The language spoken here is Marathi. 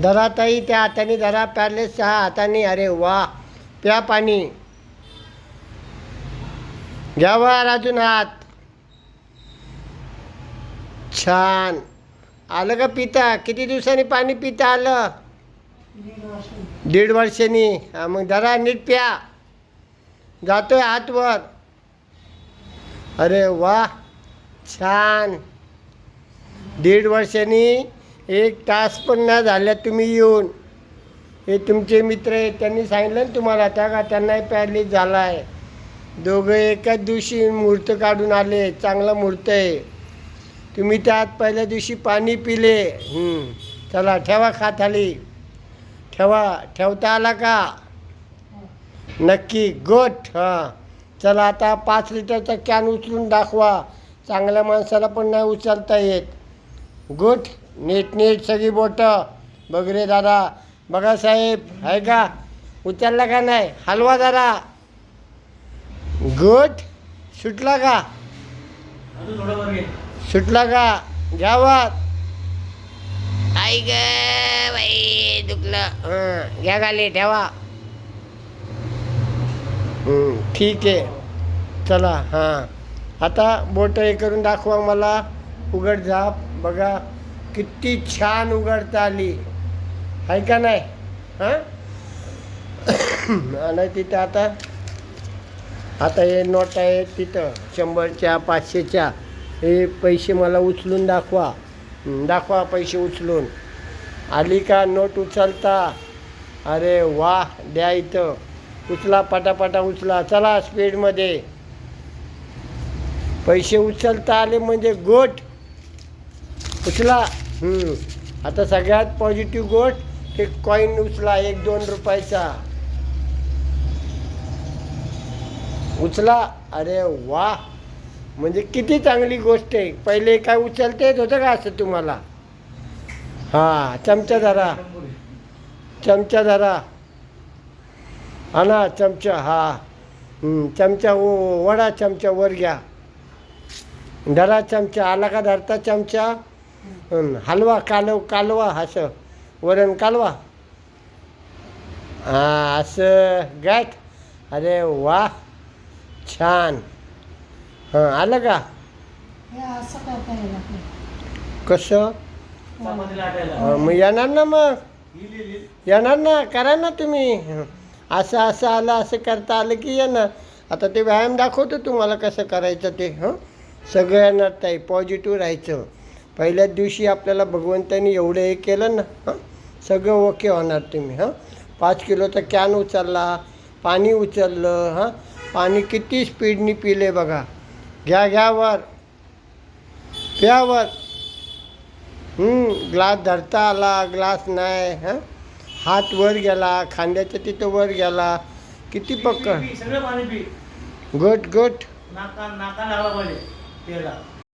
धरा ताई, त्या हाताने धरा, प्यारले 6 हाताने. अरे वा, प्या पाणी. घ्यावर अजून हात. छान. आलं का पिता? किती दिवसांनी पाणी पिता आलं? 1.5 वर्षांनी. मग धरा, नीट प्या. जातोय हात वर. अरे वा, छान. 1.5 वर्षांनी 1 तास पण नाही झाल्या तुम्ही येऊन. हे तुमचे मित्र आहेत, त्यांनी सांगितलं ना तुम्हाला, त्या का त्यांनाही पॅरलीस झाला आहे. दोघं एकाच दिवशी मुहूर्त काढून आले. चांगला मुहूर्त आहे. तुम्ही त्यात पहिल्या दिवशी पाणी पिले. चला ठेवा खाली. ठेवता आला का? नक्की. गोट. हां, चला आता 5 लिटरचा कॅन उचलून दाखवा. चांगल्या माणसाला पण नाही उचलता येत. गुड. नीट सगळी बोटं. बघ रे दादा. बघा साहेब, आहे का? उचलला का नाही? हलवा जरा. गुड. सुटला का? सुटला का? घ्यावर. आई ग बाई, दुखलं. घ्या खाली, ठेवा. ठीक आहे. चला. हां, आता बोटं हे करून दाखवा मला. उघड झाप. बघा किती छान उघडता आली, आहे का नाही? हां, आणि तिथं आता हे नोट आहे तिथं 100च्या 500च्या. हे पैसे मला उचलून दाखवा. दाखवा पैसे उचलून. आली का नोट उचलता? अरे वा, द्या इथं. उचला, पटापटा उचला. चला स्पीडमध्ये. पैसे उचलता आले म्हणजे गोट. उचला. आता सगळ्यात पॉझिटिव्ह गोट, ते कॉईन उचला 1-2 रुपयाचा. उचला. अरे वा, म्हणजे किती चांगली गोष्ट आहे. पहिले काय उचलता येत होतं का असं तुम्हाला? हां, चमचा धरा. हा ना, चमचा. हां, चमचा वडा. चमचा वर घ्या. धरा चमचा. आला का धरता चमचा? हलवा. कालवा असं. वरण कालवा. हां, असं गाठ. अरे वा, छान. हां, आलं का? कसं? मग येणार ना. येणार ना. करा ना तुम्ही. असं आलं, असं करता आलं की येणार. आता ते व्यायाम दाखवतो तुम्हाला कसं करायचं ते. सगळं येणार ताई. पॉझिटिव्ह राहायचं. पहिल्याच दिवशी आपल्याला भगवंतानी एवढं हे केलं ना, सगळं ओके होणार तुम्ही. 5 किलोचा कॅन उचलला, पाणी उचललं. पाणी किती स्पीडनी पिले बघा. घ्या वर. प्यावर. ग्लास धरता आला, ग्लास नाही. हात वर गेला, खांद्याच्या तिथं वर गेला. किती पक्क. सगळं पाणी पी. गोट. नाका लागला पाहिजे.